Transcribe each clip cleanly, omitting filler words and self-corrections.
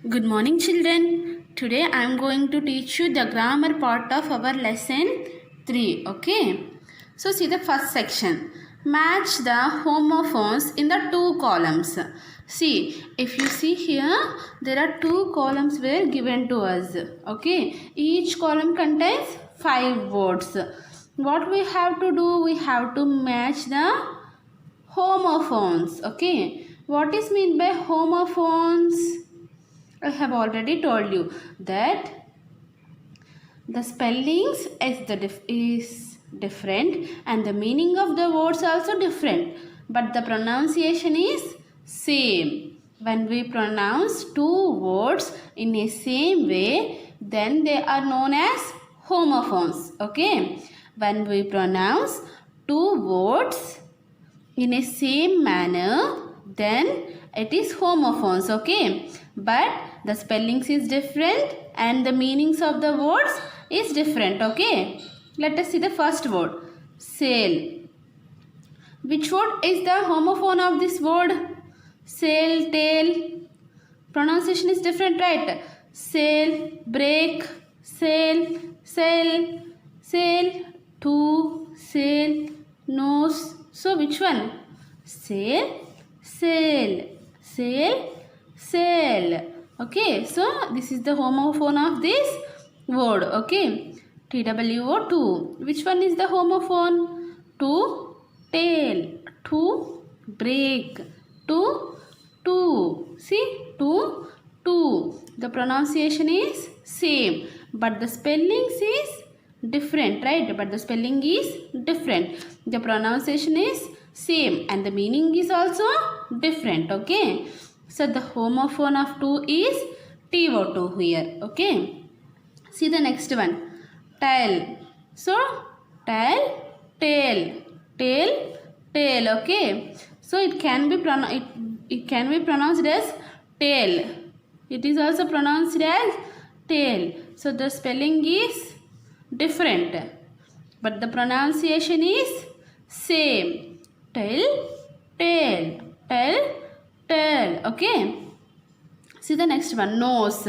Good morning, children. Today I am going to teach you the grammar part of our lesson 3. Okay. So see the first section. Match the homophones in the two columns. See, if you see here, there are two columns were given to us. Okay. Each column contains 5 words. What we have to do? We have to match the homophones. Okay. What is meant by homophones? I have already told you that the spellings is different and the meaning of the words also different, but the pronunciation is same. When we pronounce two words in a same way, then they are known as homophones. Okay, when we pronounce two words in a same manner, then it is homophones. Okay, but the spellings is different and the meanings of the words is different. Okay, let us see the first word, sail. Which word is the homophone of this word? Sail, tail. Pronunciation is different, right? Sail, break, sail, sail, sail, to, sail, nose. So which one? Sail, sail, sail, sail. Okay, so this is the homophone of this word. Okay, TWO, to. Which one is the homophone? To, tail, to, break, to. See, to. The pronunciation is same, but the spellings is different, right? But the spelling is different. The pronunciation is same and the meaning is also different. Okay, so the homophone of to is TO2 here. Okay, see the next one, tail. So tail, tail, tail, tail. Okay, so it can be pronounced as tail. It is also pronounced as tail. So the spelling is different, but the pronunciation is same. Tail, tail, tail, tail. Okay, see the next one, nose.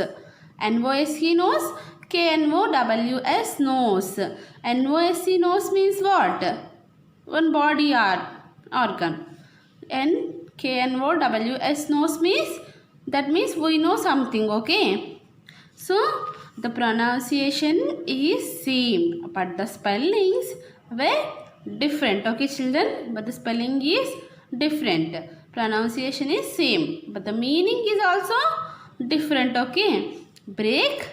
NOSE, nose. KNOWS, nose. NOSE, nose means what? One body organ. And KNOWS, nose means, that means we know something. Okay, so the pronunciation is same, but the spellings were different. Okay, children, but the spelling is different. Pronunciation is same, but the meaning is also different. Okay, break,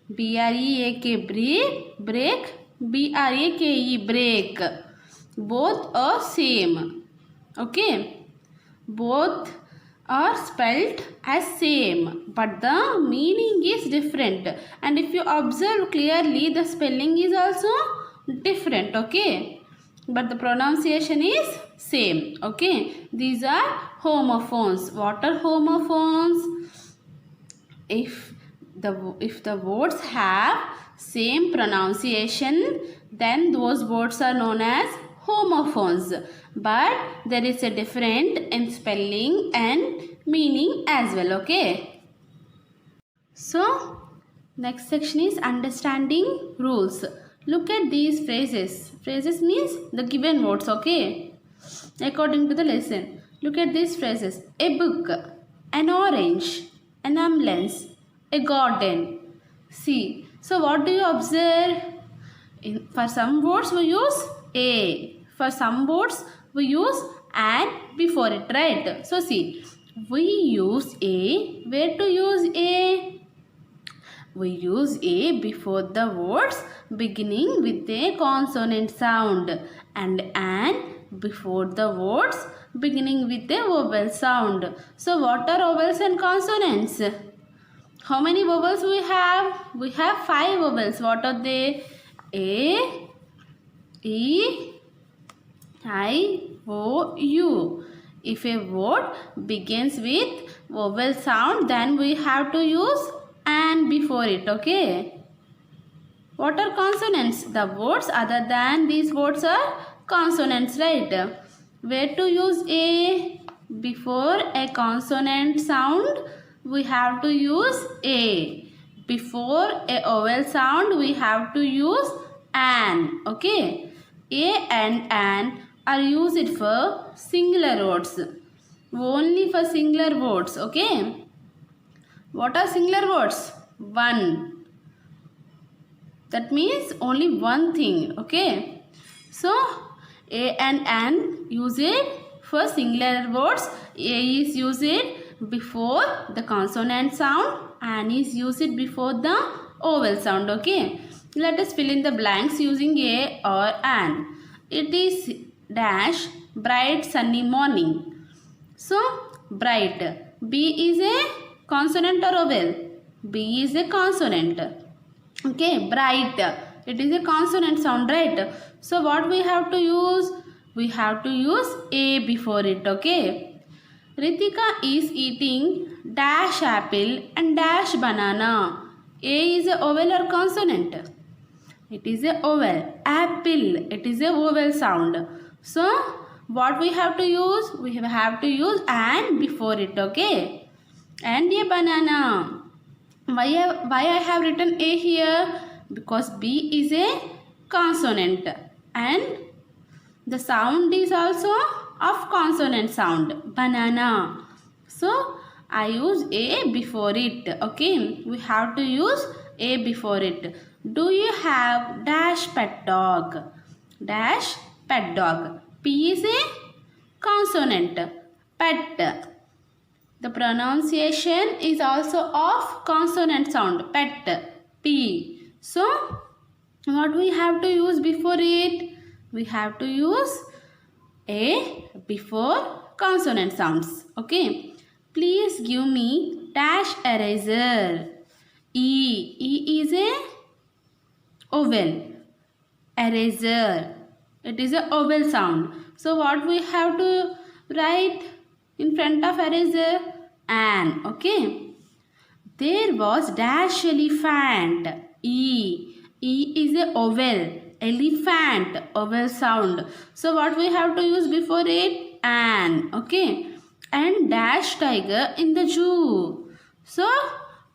BREAK, break, BRAKE, break. Both are same. Okay, both are spelled as same, but the meaning is different. And if you observe clearly, the spelling is also different. Okay, but the pronunciation is same. Okay, these are homophones. What are homophones? If the words have same pronunciation, then those words are known as homophones, but there is a difference in spelling and meaning as well. Okay, so next section is understanding rules. Look at these phrases. Phrases means the given words. Okay, according to the lesson, look at these phrases: a book, an orange, an ambulance, a garden. See, so what do you observe? For some words we use a, for some words we use and before it, right? So see, we use a. Where to use a? We use a before the words beginning with a consonant sound, and an before the words beginning with a vowel sound. So what are vowels and consonants? How many vowels we have? We have 5 vowels. What are they? A, E, I, O, U. If a word begins with vowel sound, then we have to use an before it. Okay, what are consonants? The words other than these words are consonants, right? Where to use a? Before a consonant sound we have to use A. Before a vowel sound, we have to use an. Okay. A and an are used for singular words. Only for singular words. Okay. What are singular words? One. That means only one thing. Okay. So, A and an use it for singular words. A is used before the consonant sound. An is used before the vowel sound. Okay. Let us fill in the blanks using A or an. It is dash bright sunny morning. So, bright. B is a consonant or vowel? B is a consonant. Okay, bright. It is a consonant sound, right? So, what we have to use? We have to use A before it, okay? Ritika is eating dash apple and dash banana. A is a vowel or consonant? It is a vowel. Apple. It is a vowel sound. So, what we have to use? We have to use and before it, okay? And a banana. Why I have written A here? Because B is a consonant. And the sound is also of consonant sound. Banana. So, I use A before it. Okay. We have to use A before it. Do you have dash pet dog? Dash pet dog. P is a consonant. Pet. The pronunciation is also of consonant sound. Pet. P. So, what we have to use before it? We have to use A before consonant sounds. Okay. Please give me dash eraser. E. E is a vowel. Eraser. It is a vowel sound. So, what we have to write in front of eraser? An. Okay. There was dash elephant. E. E is a vowel. Elephant. Vowel sound. So, what we have to use before it? An. Okay. And dash tiger in the zoo. So,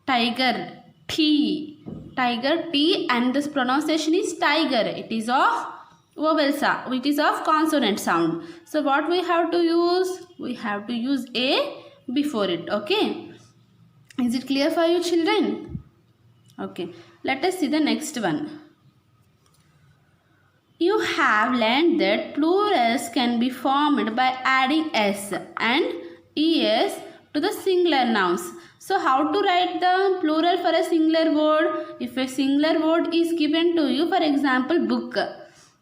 tiger. T. Tiger. T. And this pronunciation is tiger. It is of vowel sound. It is of consonant sound. So, what we have to use? We have to use A before it. Okay. Is it clear for you, children? Okay. Let us see the next one. You have learned that plurals can be formed by adding S and ES to the singular nouns. So, how to write the plural for a singular word? If a singular word is given to you, for example, book.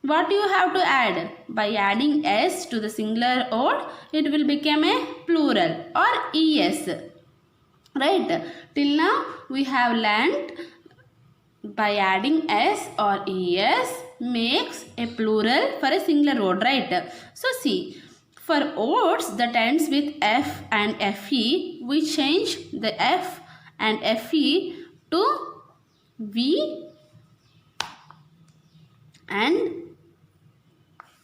What you have to add? By adding S to the singular word, it will become a plural or ES. Right? Till now, we have learned by adding S or ES makes a plural for a singular word. Right? So, see, for words that ends with F and FE, we change the F and FE to V and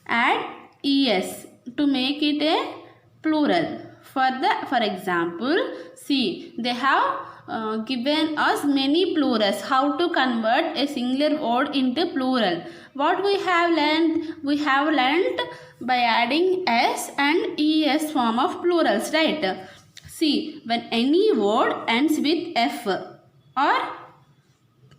add ES to make it a plural. For example, see, they have given us many plurals. How to convert a singular word into plural? What we have learned? We have learned by adding S and ES form of plurals, right? See, when any word ends with F or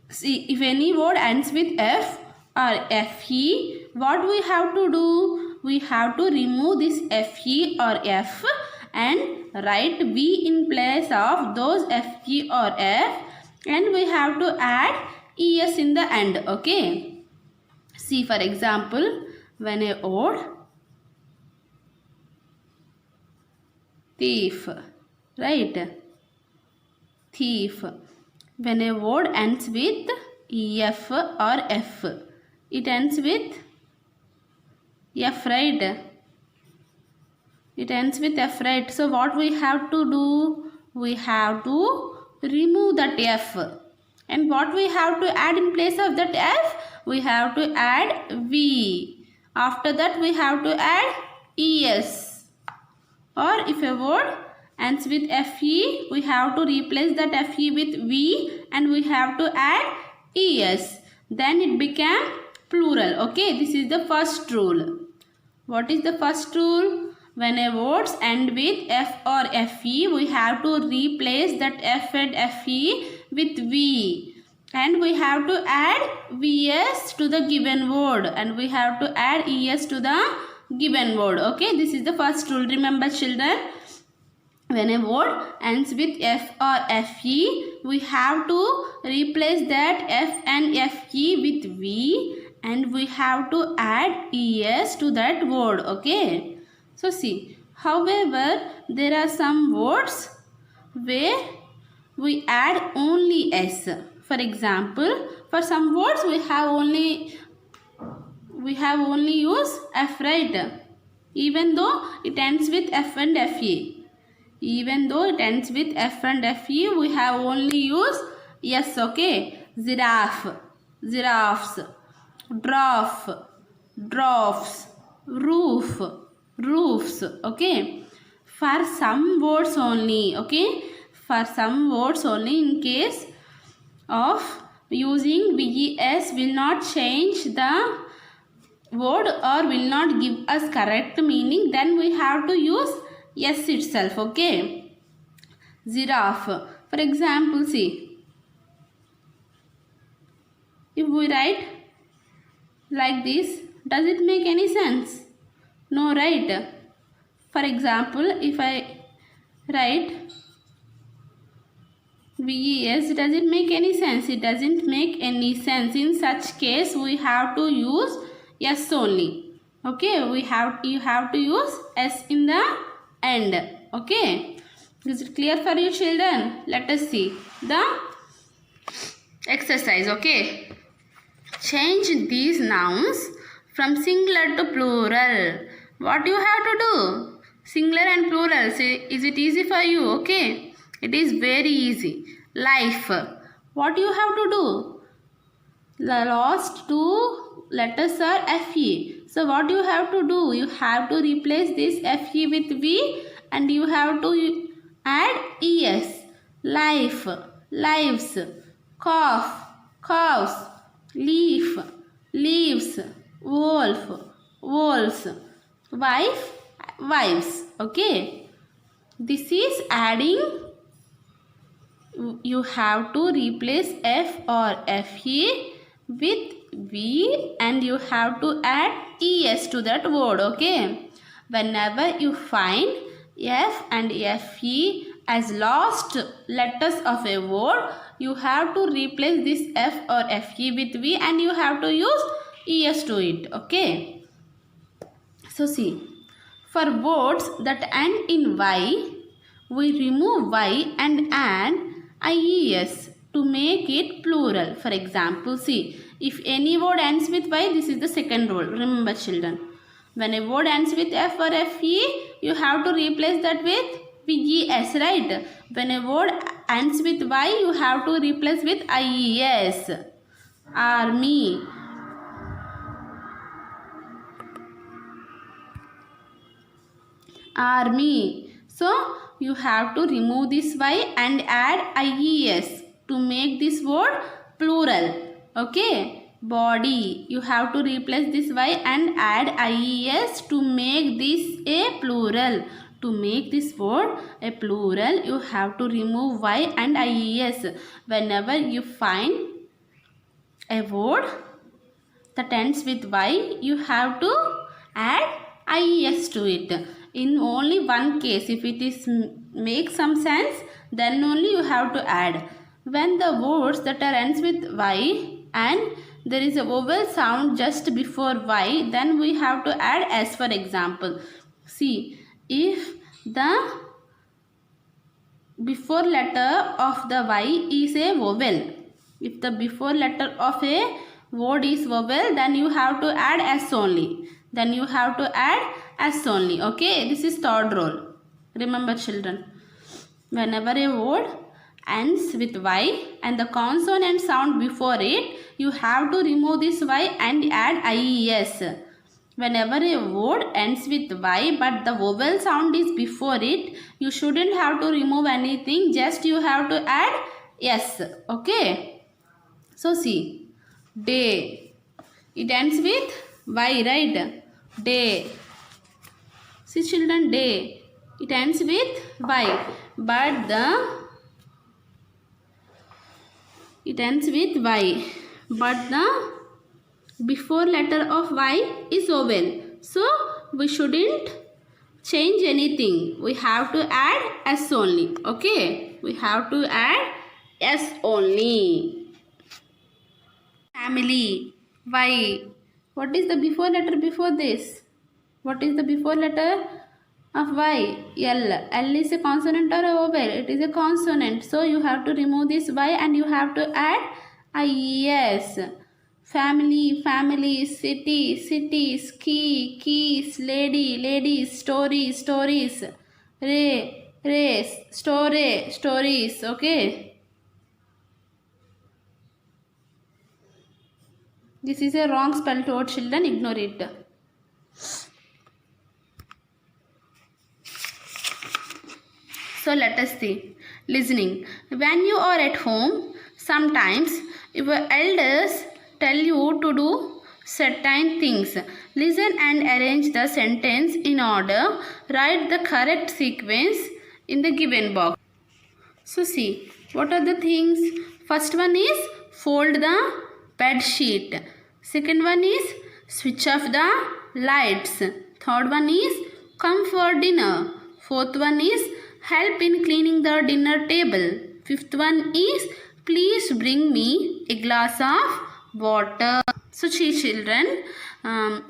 see, if any word ends with F or FE, what we have to do? We have to remove this FE or F and write V in place of those FE or F, and we have to add ES in the end. Okay. See, for example, when a word thief, right? Thief. When a word ends with EF or F, it ends with F, right? It ends with F, right? So, what we have to do? We have to remove that F. And what we have to add in place of that F? We have to add V. After that, we have to add ES. Or if a word ends with FE, we have to replace that FE with V and we have to add ES. Then it became plural. Okay, this is the first rule. What is the first rule? When a words end with F or FE, we have to replace that F and FE with V. And we have to add VS to the given word. And we have to add ES to the given word. Okay, this is the first rule. Remember children, when a word ends with F or FE, we have to replace that F and FE with V. And we have to add ES to that word. Okay. So see, however, there are some words where we add only S. For example, for some words we have only use F, right? Even though it ends with F and FE. Even though it ends with F and FE, we have only use S. Okay. Giraffe, giraffes. Dwarf, dwarfs. Roof, roofs. Okay, for some words only. Okay, for some words only, in case of using VES will not change the word or will not give us correct meaning, then we have to use S itself. Okay, giraffe. For example, see, if we write like this, does it make any sense? No, right? For example, if I write VES, does it make any sense? It doesn't make any sense. In such case, we have to use S only. Okay, you have to use S in the end. Okay, is it clear for you children? Let us see the exercise. Okay, change these nouns from singular to plural. What you have to do? Singular and plural. Say, is it easy for you? Okay, it is very easy. Life. What you have to do? The last two letters are FE. So what you have to do? You have to replace this FE with V and you have to add ES. Life, lives. Cough, coughs. Leaf, leaves. Wolf, wolves. Wife, wives. Okay, this is adding. You have to replace F or FE with V and you have to add ES to that word. Okay, whenever you find F and FE as last letters of a word, you have to replace this F or FE with V and you have to use ES to it. Okay, so see, for words that end in Y, we remove Y and add IES to make it plural. For example, see, if any word ends with Y, this is the second rule. Remember children, when a word ends with F or FE, you have to replace that with VES, right? When a word ends with Y, you have to replace with IES. Army, army. So you have to remove this Y and add IES to make this word plural. Okay, body. You have to replace this Y and add IES to make this a plural. To make this word a plural, you have to remove Y and IES. Whenever you find a word that ends with Y, you have to add IES to it. In only one case, if it is make some sense, then only you have to add. When the words that are ends with Y and there is a vowel sound just before Y, then we have to add S. For example, see, if the before letter of the Y is a vowel, if the before letter of a word is vowel, then you have to add S only. Then you have to add S only. Okay, this is third rule. Remember children, whenever a word ends with Y and the consonant sound before it, you have to remove this Y and add IES. Whenever a word ends with Y but the vowel sound is before it, you shouldn't have to remove anything, just you have to add S. Okay. So see, day. It ends with Y, right? Day. See children, day. It ends with Y. But it ends with Y. But the before letter of Y is vowel. So we shouldn't change anything. We have to add S only. Okay. We have to add S only. Family. Y. What is the before letter before this? What is the before letter of Y? L. L is a consonant or a vowel? It is a consonant. So you have to remove this Y and you have to add IES. Family, families, city, cities, key, keys, lady, ladies, stories, stories, ray, race, story, stories. Okay. This is a wrong spelled word, children. Ignore it. So let us see. Listening. When you are at home, sometimes your elders tell you to do certain things. Listen and arrange the sentence in order. Write the correct sequence in the given box. So see, what are the things? First one is fold the bed sheet. Second one is switch off the lights. Third one is come for dinner. Fourth one is help in cleaning the dinner table. Fifth one is please bring me a glass of water. So children,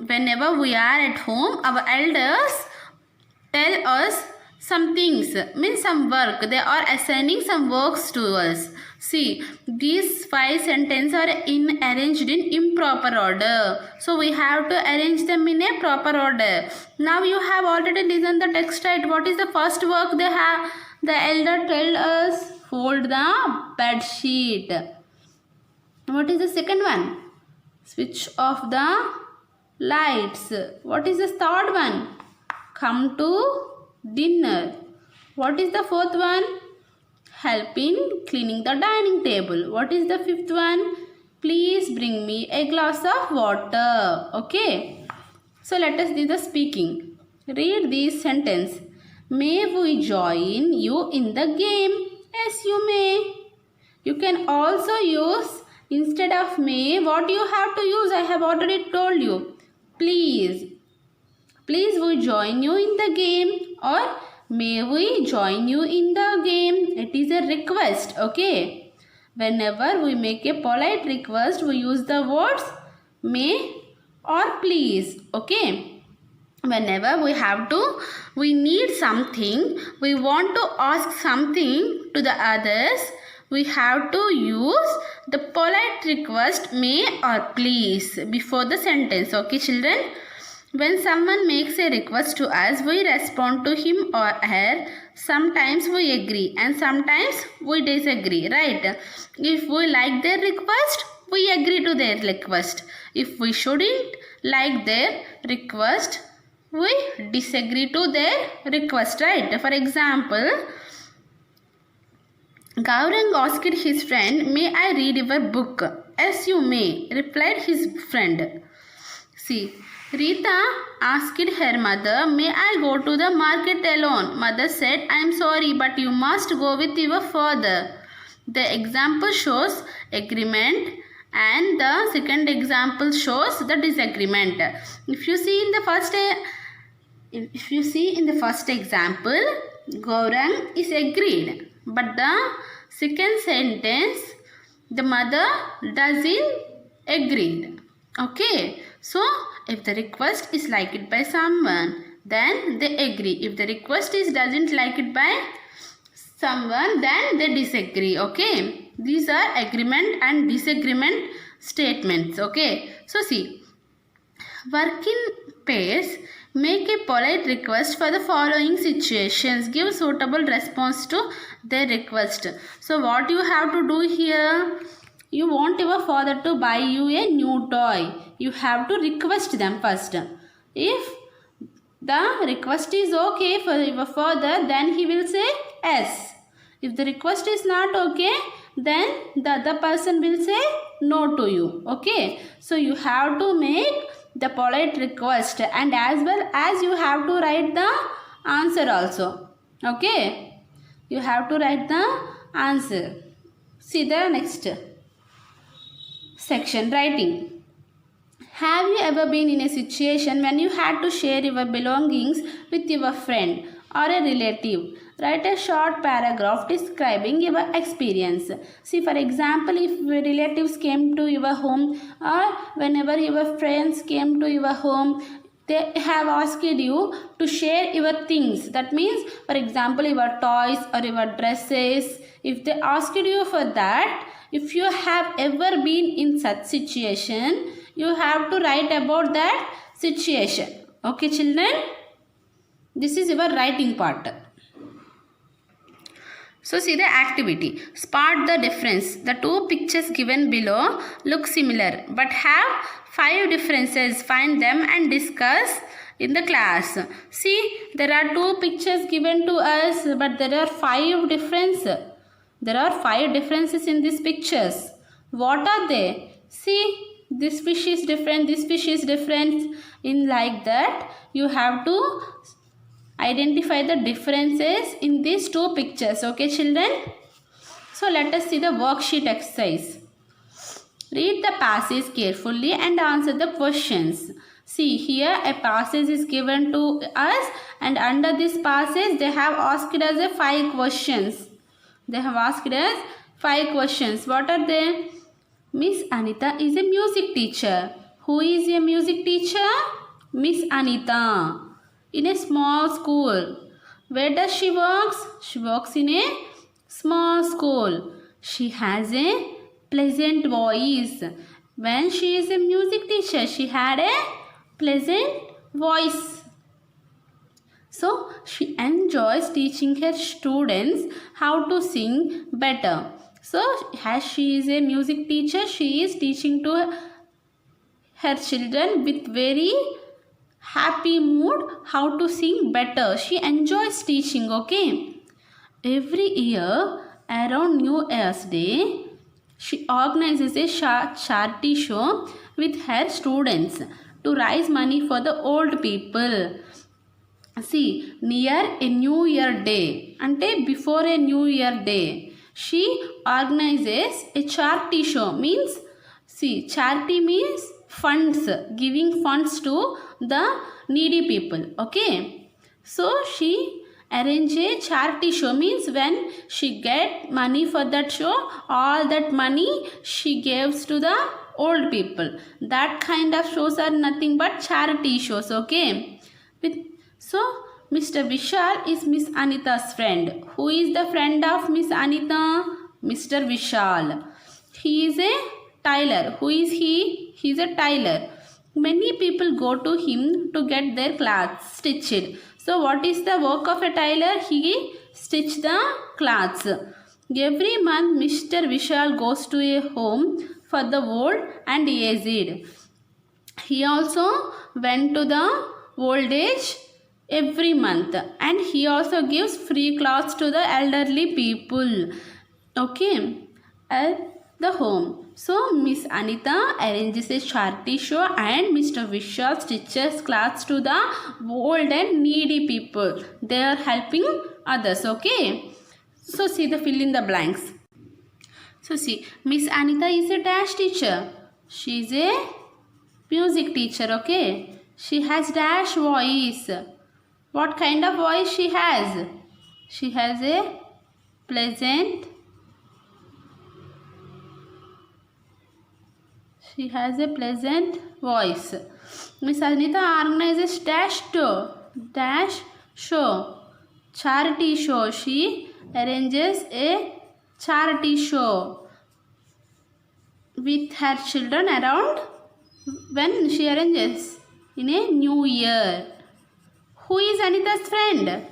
whenever we are at home, our elders tell us some things, means some work. They are assigning some works to us. See, these 5 sentences are arranged in improper order. So we have to arrange them in a proper order. Now you have already listened the text, right? What is the first work they have? The elder tell us fold the bed sheet. What is the second one? Switch off the lights. What is the third one? Come to dinner. What is the fourth one? Help in cleaning the dining table. What is the fifth one? Please bring me a glass of water. Okay. So let us do the speaking. Read this sentence. May we join you in the game? Yes, you may. You can also use, instead of may, what you have to use, I have already told you. Please. Please we join you in the game, or may we join you in the game. It is a request. Okay. Whenever we make a polite request, we use the words may or please. Okay. Whenever we need something, we want to ask something to the others, we have to use the polite request may or please before the sentence. Okay, children? When someone makes a request to us, we respond to him or her. Sometimes we agree and sometimes we disagree, right? If we like their request, we agree to their request. If we shouldn't like their request, we disagree to their request, right? For example, Gaurang asked his friend, may I read your book? Yes, you may, replied his friend. See, Rita asked her mother, may I go to the market alone? Mother said, I am sorry, but you must go with your father. The example shows agreement and the second example shows the disagreement. If you see in the first example, Gaurang is agreed, but the second sentence, the mother doesn't agree. Okay, so if the request is liked by someone, then they agree. If the request is doesn't like it by someone, then they disagree. Okay, these are agreement and disagreement statements. Okay, so see, work in pairs. Make a polite request for the following situations. Give suitable response to their request. So what you have to do here? You want your father to buy you a new toy. You have to request them first. If the request is okay for your father, then he will say yes. If the request is not okay, then the other person will say no to you. Okay, so you have to make the polite request, and as well as you have to write the answer also. Okay, you have to write the answer. See the next section, writing. Have you ever been in a situation when you had to share your belongings with your friend or a relative? Write a short paragraph describing your experience. See, for example, if relatives came to your home, or whenever your friends came to your home, they have asked you to share your things. That means, for example, your toys or your dresses. If they asked you for that, if you have ever been in such situation, you have to write about that situation. Okay, children? This is your writing part. So see the activity. Spot the difference. The two pictures given below look similar but have 5 differences. Find them and discuss in the class. See, there are 2 pictures given to us, but there are 5 differences. There are 5 differences in these pictures. What are they? See, this fish is different, this fish is different. In like that, you have to identify the differences in these 2 pictures. Okay, children? So let us see the worksheet exercise. Read the passage carefully and answer the questions. See, here a passage is given to us, and under this passage they have asked us 5 questions. They have asked us 5 questions. What are they? Miss Anita is a music teacher. Who is a music teacher? Miss Anita. In a small school. Where does she work? She works in a small school. She has a pleasant voice. When she is a music teacher, she had a pleasant voice. So, she enjoys teaching her students how to sing better. So, as she is a music teacher, she is teaching to her children with very happy mood how to sing better. She enjoys teaching. Okay. Every year around New Year's Day, she organizes a charity show with her students to raise money for the old people. See, near a New Year day, ante before a New Year day, she organizes a charity show. Means, see, charity means funds, giving funds to the needy people. Okay, so she arrange a charity show. Means when she get money for that show, all that money she gives to the old people. That kind of shows are nothing but charity shows. Okay, so Mr. Vishal is Miss Anita's friend. Who is the friend of Miss Anita? Mr. Vishal. He is a tailor. Who is he? He is a tailor. Many people go to him to get their clothes stitched. So what is the work of a tailor? He stitches the clothes. Every month Mr. Vishal goes to a home for the old and aged. He also went to the old age every month, and he also gives free clothes to the elderly people. Okay, at the home. So Miss Anita arranges a charity show and Mr. Vishal stitches clothes to the old and needy people. They are helping others. Okay, so see the fill in the blanks. So see, Miss Anita is a dash teacher. She is a music teacher. Okay, she has dash voice. What kind of voice she has? She has a pleasant. She has a pleasant voice. Miss Anita organizes dash show, charity show. She arranges a charity show with her children around when she arranges in a new year. Who is Anita's friend?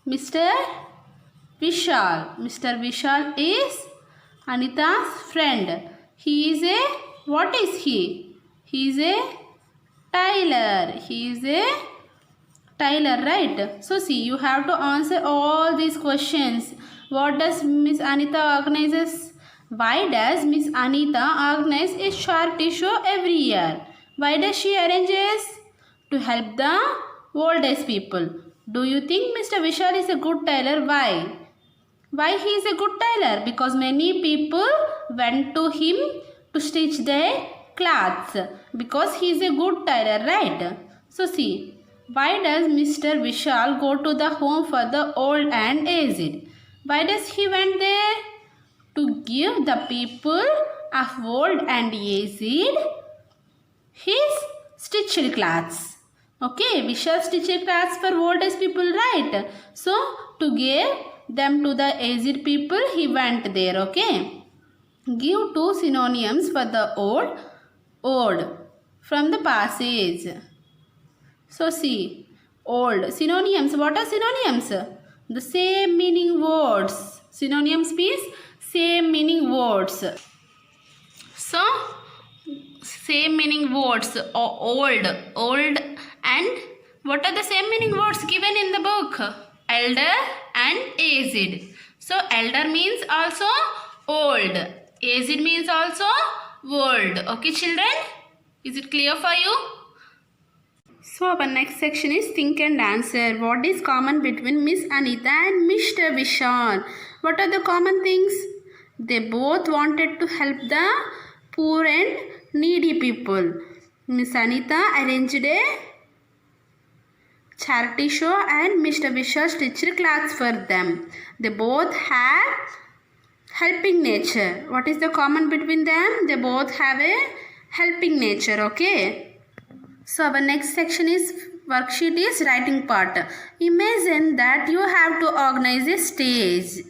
Mr. Vishal. Mr. Vishal is Anita's friend. He is a, what is he? He is a Tyler. He is a Tyler, right? So see, you have to answer all these questions. What does Miss Anita organizes? Why does Miss Anita organize a charity show every year? Why does she arranges? To help the old age people. Do you think Mr. Vishal is a good tailor? Why? Why he is a good tailor? Because many people went to him to stitch their clothes. Because he is a good tailor, right? So see, why does Mr. Vishal go to the home for the old and aged? Why does he went there? To give the people of old and aged his stitched clothes. Okay, Vishal stitched clothes for old age people, right? So to give them to the aged people, he went there. Okay, give two synonyms for the old from the passage. So see, old synonyms. What are synonyms? The same meaning words. Synonyms means same meaning words. So same meaning words. Old and what are the same meaning words given in the book? Elder and aged. So elder means also old. Aged means also old. Okay children? Is it clear for you? So our next section is think and answer. What is common between Miss Anita and Mr. Vishal? What are the common things? They both wanted to help the poor and needy people. Miss Anita arranged a charity show and Mr. Vishal stitched clothes for them. They both have helping nature. What is the common between them? They both have a helping nature. Okay. So our next section is worksheet is writing part. Imagine that you have to organize a stage.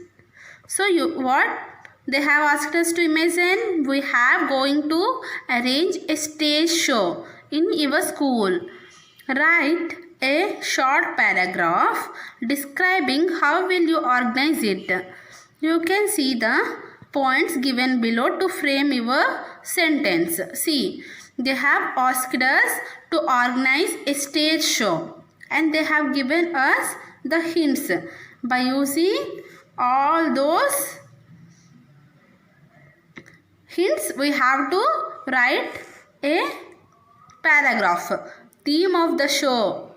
So what they have asked us to imagine, we have going to arrange a stage show in your school. Write a short paragraph describing how will you organize it. You can see the points given below to frame your sentence. See, they have asked us to organize a stage show and they have given us the hints. By using all those hints, we have to write a paragraph. Theme of the show.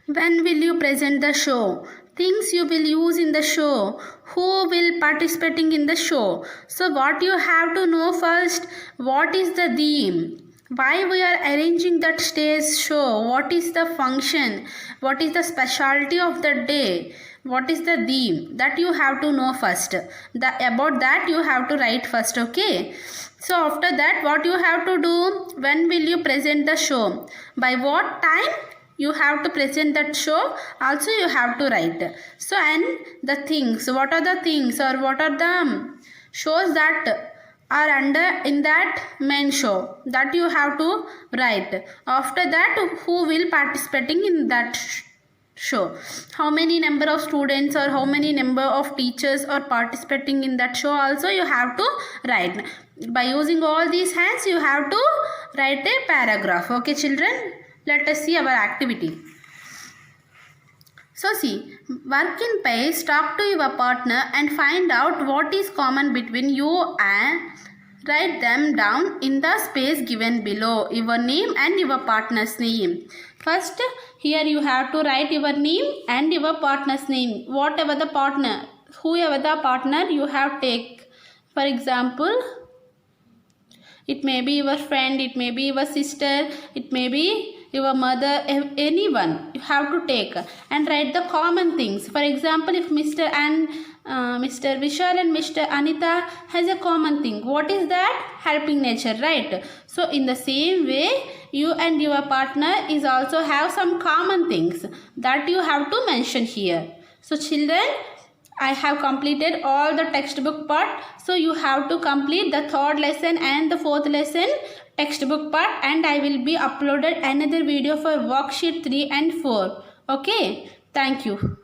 When will you present the show? Things you will use in the show. Who will participating in the show? So what you have to know first, what is the theme? Why we are arranging that stage show? What is the function? What is the specialty of the day? What is the theme? That you have to know first. About that you have to write first. Okay. So after that what you have to do? When will you present the show? By what time you have to present that show? Also you have to write. So and the things. What are the things or what are the shows that are under in that main show? That you have to write. After that who will participating in that show? How many number of students or how many number of teachers are participating in that show also you have to write. By using all these hands you have to write a paragraph. Okay children, let us see our activity. So see, work in pairs, talk to your partner and find out what is common between you and write them down in the space given below. Your name and your partner's name. First, here you have to write your name and your partner's name. Whatever the partner, whoever the partner you have take. For example, it may be your friend, it may be your sister, it may be your mother, anyone you have to take and write the common things. For example, if Mr. Vishal and Mr. Anita has a common thing, what is that? Helping nature, right? So in the same way you and your partner is also have some common things that you have to mention here. So children, I have completed all the textbook part. So you have to complete the third lesson and the fourth lesson textbook part, and I will be uploaded another video for worksheet 3 and 4. Okay, thank you.